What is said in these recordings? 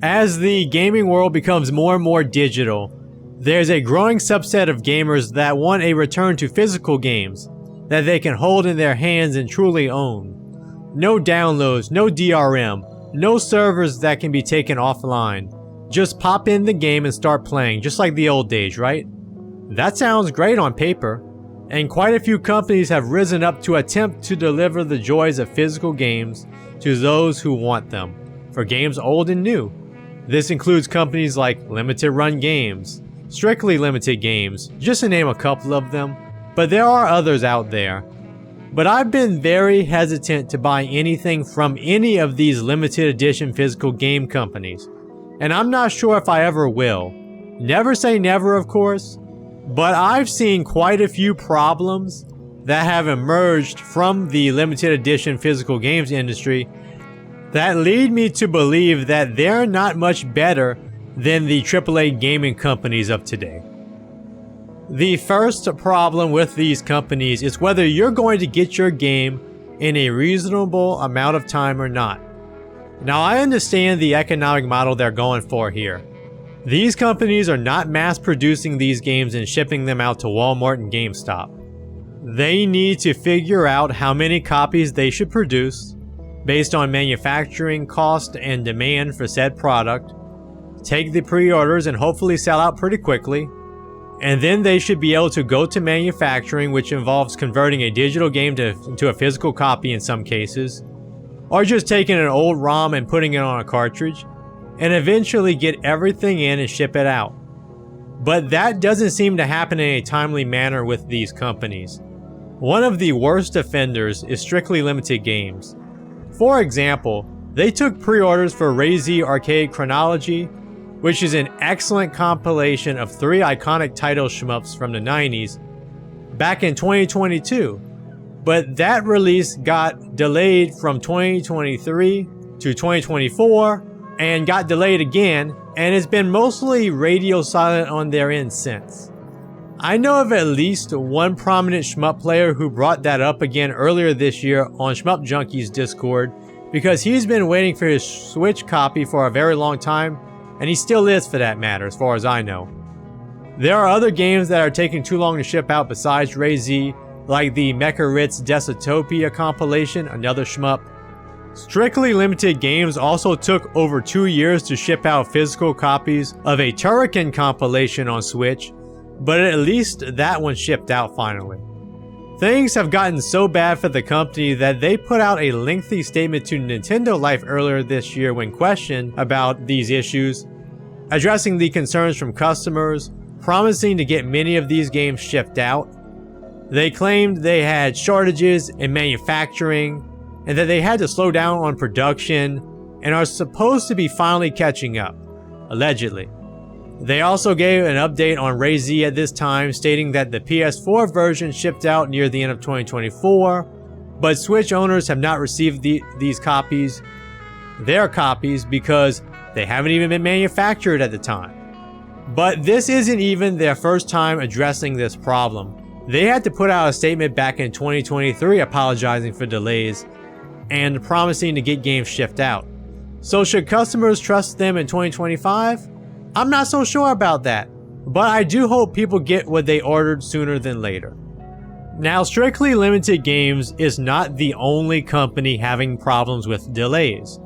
As the gaming world becomes more and more digital, there's a growing subset of gamers that want a return to physical games that they can hold in their hands and truly own. No downloads, no DRM, no servers that can be taken offline. Just pop in the game and start playing, just like the old days, right? That sounds great on paper, and quite a few companies have risen up to attempt to deliver the joys of physical games to those who want them, for games old and new. This includes companies like Limited Run Games, Strictly Limited Games, just to name a couple of them, but there are others out there. But I've been very hesitant to buy anything from any of these limited edition physical game companies, and I'm not sure if I ever will. Never say never, of course, but I've seen quite a few problems that have emerged from the limited edition physical games industry that lead me to believe that they're not much better than the AAA gaming companies of today. The first problem with these companies is whether you're going to get your game in a reasonable amount of time or not. Now, I understand the economic model they're going for here. These companies are not mass producing these games and shipping them out to Walmart and GameStop. They need to figure out how many copies they should produce based on manufacturing cost and demand for said product, take the pre-orders and hopefully sell out pretty quickly, and then they should be able to go to manufacturing, which involves converting a digital game into a physical copy in some cases, or just taking an old ROM and putting it on a cartridge, and eventually get everything in and ship it out. But that doesn't seem to happen in a timely manner with these companies. One of the worst offenders is Strictly Limited Games. For example, they took pre-orders for Rayforce Arcade Chronology, which is an excellent compilation of 3 iconic title shmups from the 90s, back in 2022. But that release got delayed from 2023 to 2024 and got delayed again, and it's been mostly radio silent on their end since. I know of at least one prominent shmup player who brought that up again earlier this year on Shmup Junkie's Discord, because he's been waiting for his Switch copy for a very long time, and he still is for that matter, as far as I know. There are other games that are taking too long to ship out besides Ray-Z, like the Mecha Ritz Desotopia compilation, another shmup. Strictly Limited Games also took over 2 years to ship out physical copies of a Turrican compilation on Switch, but at least that one shipped out finally. Things have gotten so bad for the company that they put out a lengthy statement to Nintendo Life earlier this year when questioned about these issues, addressing the concerns from customers, promising to get many of these games shipped out. They claimed they had shortages in manufacturing and that they had to slow down on production and are supposed to be finally catching up, allegedly. They also gave an update on Ray-Z at this time, stating that the PS4 version shipped out near the end of 2024, but Switch owners have not received their copies, because they haven't even been manufactured at the time. But this isn't even their first time addressing this problem. They had to put out a statement back in 2023 apologizing for delays and promising to get games shipped out. So should customers trust them in 2025? I'm not so sure about that, but I do hope people get what they ordered sooner than later. Now, Strictly Limited Games is not the only company having problems with delays.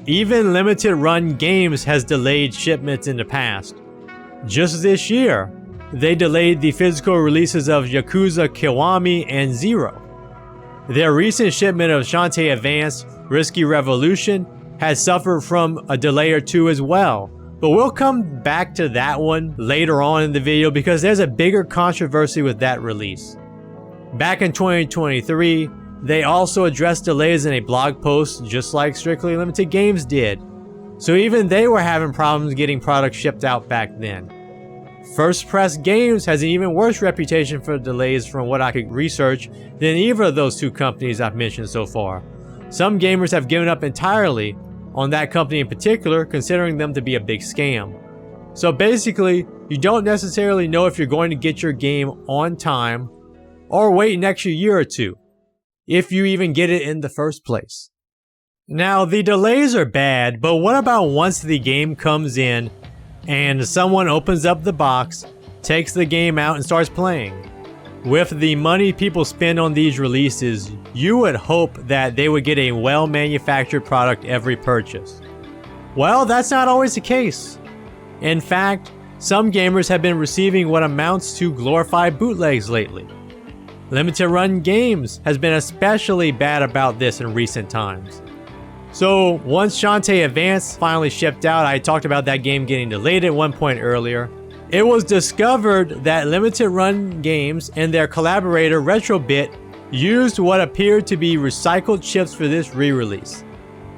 Even Limited Run Games has delayed shipments in the past. Just this year, they delayed the physical releases of Yakuza Kiwami and Zero. Their recent shipment of Shantae Advance Risky Revolution has suffered from a delay or two as well. But we'll come back to that one later on in the video because there's a bigger controversy with that release. Back in 2023, they also addressed delays in a blog post just like Strictly Limited Games did. So even they were having problems getting products shipped out back then. First Press Games has an even worse reputation for delays from what I could research than either of those two companies I've mentioned so far. Some gamers have given up entirely on that company in particular, considering them to be a big scam. So basically, you don't necessarily know if you're going to get your game on time or wait an extra year or two, if you even get it in the first place. Now, the delays are bad, but what about once the game comes in and someone opens up the box, takes the game out and starts playing? With the money people spend on these releases, you would hope that they would get a well-manufactured product every purchase. Well, that's not always the case. In fact, some gamers have been receiving what amounts to glorified bootlegs lately. Limited Run Games has been especially bad about this in recent times. So once Shantae Advance finally shipped out, I talked about that game getting delayed at one point earlier. It was discovered that Limited Run Games and their collaborator Retrobit used what appeared to be recycled chips for this re-release.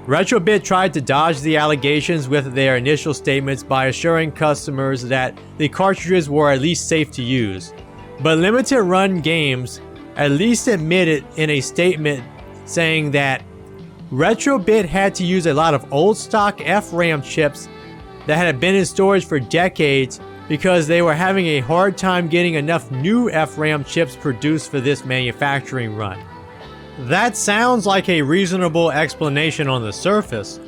Retrobit tried to dodge the allegations with their initial statements by assuring customers that the cartridges were at least safe to use. But Limited Run Games at least admitted in a statement saying that Retrobit had to use a lot of old stock FRAM chips that had been in storage for decades because they were having a hard time getting enough new FRAM chips produced for this manufacturing run. That sounds like a reasonable explanation on the surface,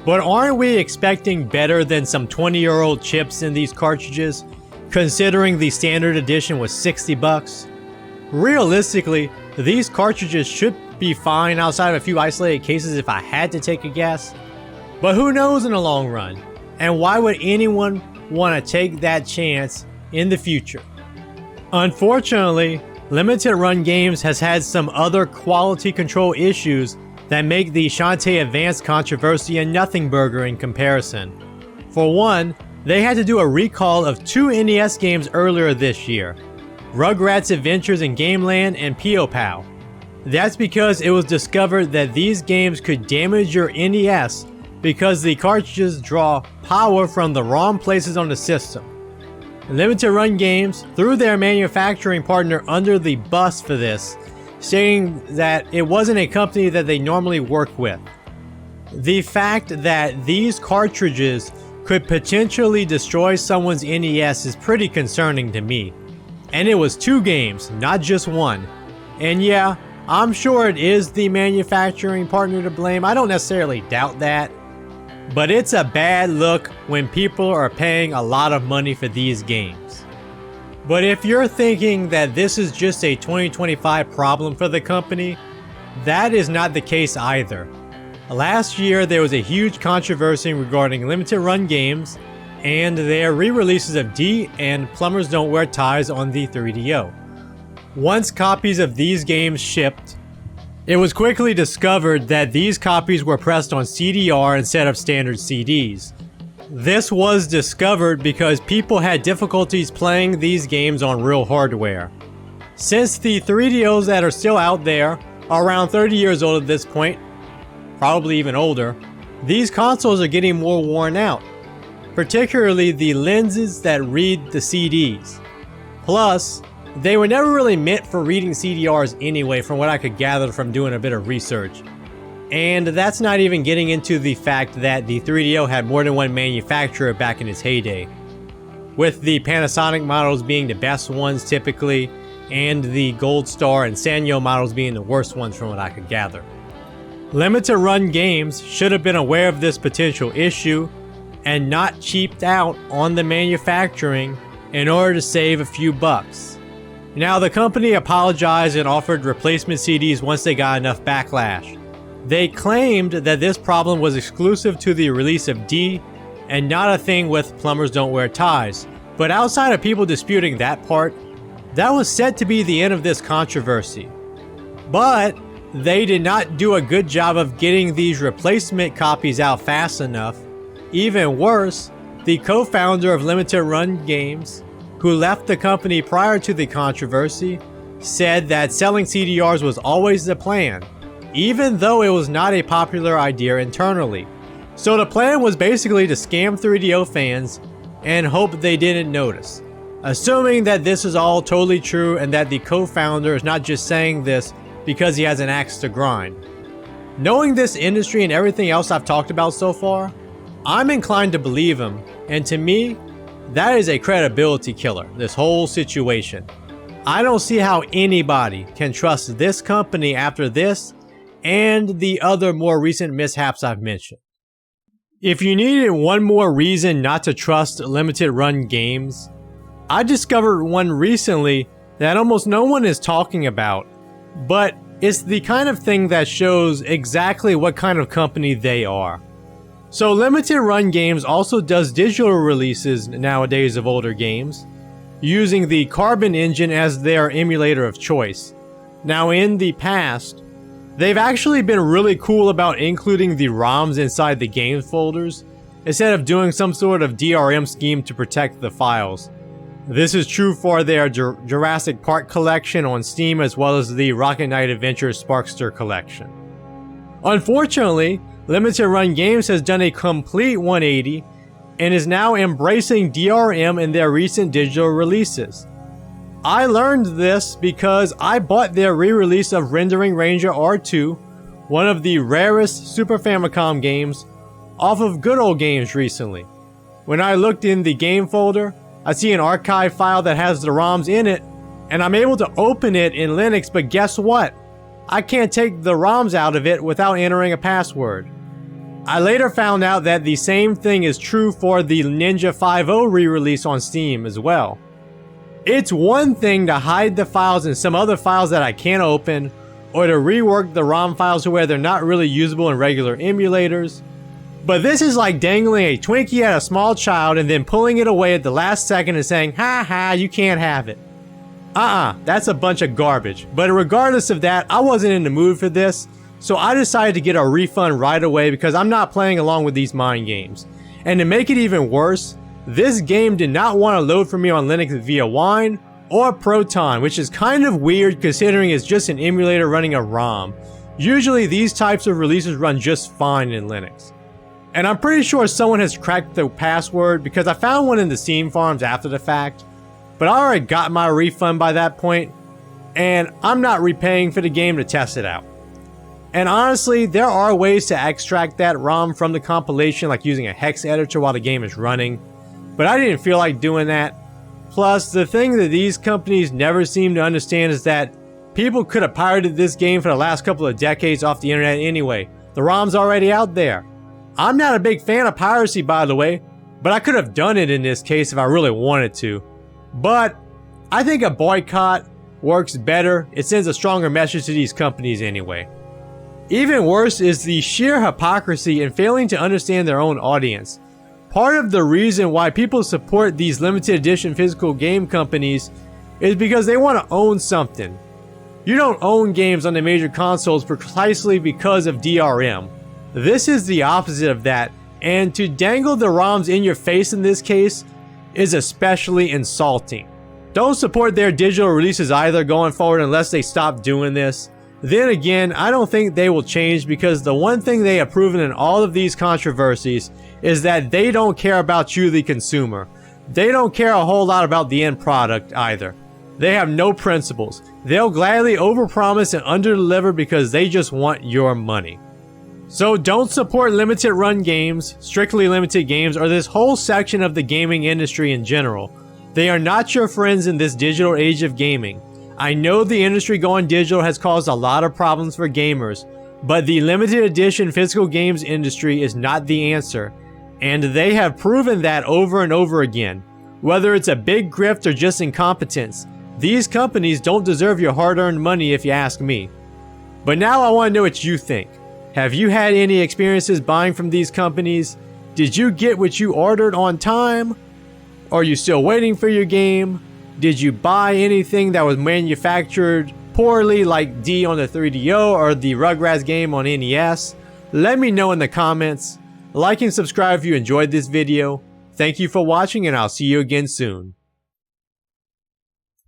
but aren't we expecting better than some 20-year-old chips in these cartridges, considering the standard edition was $60? Realistically, these cartridges should be fine outside of a few isolated cases if I had to take a guess. But who knows in the long run? And why would anyone want to take that chance in the future? Unfortunately, Limited Run Games has had some other quality control issues that make the Shantae Advance controversy a nothing burger in comparison. For one, they had to do a recall of 2 NES games earlier this year, Rugrats Adventures in Gameland and Pio Pal. That's because it was discovered that these games could damage your NES because the cartridges draw power from the wrong places on the system. Limited Run Games threw their manufacturing partner under the bus for this, saying that it wasn't a company that they normally work with. The fact that these cartridges could potentially destroy someone's NES is pretty concerning to me. And it was 2 games, not just one. And yeah, I'm sure it is the manufacturing partner to blame. I don't necessarily doubt that. But it's a bad look when people are paying a lot of money for these games. But if you're thinking that this is just a 2025 problem for the company, that is not the case either. Last year there was a huge controversy regarding Limited Run Games and their re-releases of D and Plumbers Don't Wear Ties on the 3DO. Once copies of these games shipped, it was quickly discovered that these copies were pressed on CDR instead of standard CDs. This was discovered because people had difficulties playing these games on real hardware. Since the 3DOs that are still out there are around 30 years old at this point, probably even older, these consoles are getting more worn out, particularly the lenses that read the CDs. Plus, they were never really meant for reading CDRs anyway, from what I could gather from doing a bit of research. And that's not even getting into the fact that the 3DO had more than one manufacturer back in its heyday, with the Panasonic models being the best ones typically, and the Gold Star and Sanyo models being the worst ones from what I could gather. Limited Run Games should have been aware of this potential issue and not cheaped out on the manufacturing in order to save a few bucks. Now, the company apologized and offered replacement CDs once they got enough backlash. They claimed that this problem was exclusive to the release of D and not a thing with Plumbers Don't Wear Ties. But outside of people disputing that part, that was said to be the end of this controversy. But they did not do a good job of getting these replacement copies out fast enough. Even worse, the co-founder of Limited Run Games, who left the company prior to the controversy, said that selling CDRs was always the plan, even though it was not a popular idea internally. So the plan was basically to scam 3DO fans and hope they didn't notice. Assuming that this is all totally true and that the co-founder is not just saying this because he has an axe to grind. Knowing this industry and everything else I've talked about so far, I'm inclined to believe him, and to me, that is a credibility killer, this whole situation. I don't see how anybody can trust this company after this and the other more recent mishaps I've mentioned. If you needed one more reason not to trust limited run games, I discovered one recently that almost no one is talking about, but it's the kind of thing that shows exactly what kind of company they are. So limited run games also does digital releases nowadays of older games, using the Carbon engine as their emulator of choice. Now in the past, they've actually been really cool about including the ROMs inside the game folders, instead of doing some sort of DRM scheme to protect the files. This is true for their Jurassic Park collection on Steam, as well as the Rocket Knight Adventures Sparkster collection. Unfortunately, Limited Run Games has done a complete 180 and is now embracing DRM in their recent digital releases. I learned this because I bought their re-release of Rendering Ranger R2, one of the rarest Super Famicom games, off of Good Old Games recently. When I looked in the game folder, I see an archive file that has the ROMs in it, and I'm able to open it in Linux, but guess what? I can't take the ROMs out of it without entering a password. I later found out that the same thing is true for the Ninja 5.0 re-release on Steam as well. It's one thing to hide the files in some other files that I can't open, or to rework the ROM files to where they're not really usable in regular emulators, but this is like dangling a Twinkie at a small child and then pulling it away at the last second and saying, "Ha ha, you can't have it." That's a bunch of garbage. But regardless of that, I wasn't in the mood for this, so I decided to get a refund right away because I'm not playing along with these mind games. And to make it even worse, this game did not want to load for me on Linux via Wine or Proton, which is kind of weird considering it's just an emulator running a ROM. Usually these types of releases run just fine in Linux. And I'm pretty sure someone has cracked the password because I found one in the Steam forums after the fact, but I already got my refund by that point, and I'm not repaying for the game to test it out. And honestly, there are ways to extract that ROM from the compilation, like using a hex editor while the game is running, but I didn't feel like doing that. Plus, the thing that these companies never seem to understand is that people could have pirated this game for the last couple of decades off the internet anyway. The ROM's already out there. I'm not a big fan of piracy, by the way, but I could have done it in this case if I really wanted to. But I think a boycott works better. It sends a stronger message to these companies anyway. Even worse is the sheer hypocrisy in failing to understand their own audience. Part of the reason why people support these limited edition physical game companies is because they want to own something. You don't own games on the major consoles precisely because of DRM. This is the opposite of that, and to dangle the ROMs in your face in this case is especially insulting. Don't support their digital releases either going forward unless they stop doing this. Then again, I don't think they will change because the one thing they have proven in all of these controversies is that they don't care about you, the consumer. They don't care a whole lot about the end product either. They have no principles. They'll gladly overpromise and underdeliver because they just want your money. So don't support limited run games, strictly limited games, or this whole section of the gaming industry in general. They are not your friends in this digital age of gaming. I know the industry going digital has caused a lot of problems for gamers, but the limited edition physical games industry is not the answer, and they have proven that over and over again. Whether it's a big grift or just incompetence, these companies don't deserve your hard-earned money if you ask me. But now I want to know what you think. Have you had any experiences buying from these companies? Did you get what you ordered on time? Are you still waiting for your game? Did you buy anything that was manufactured poorly like D on the 3DO or the Rugrats game on NES? Let me know in the comments. Like and subscribe if you enjoyed this video. Thank you for watching and I'll see you again soon.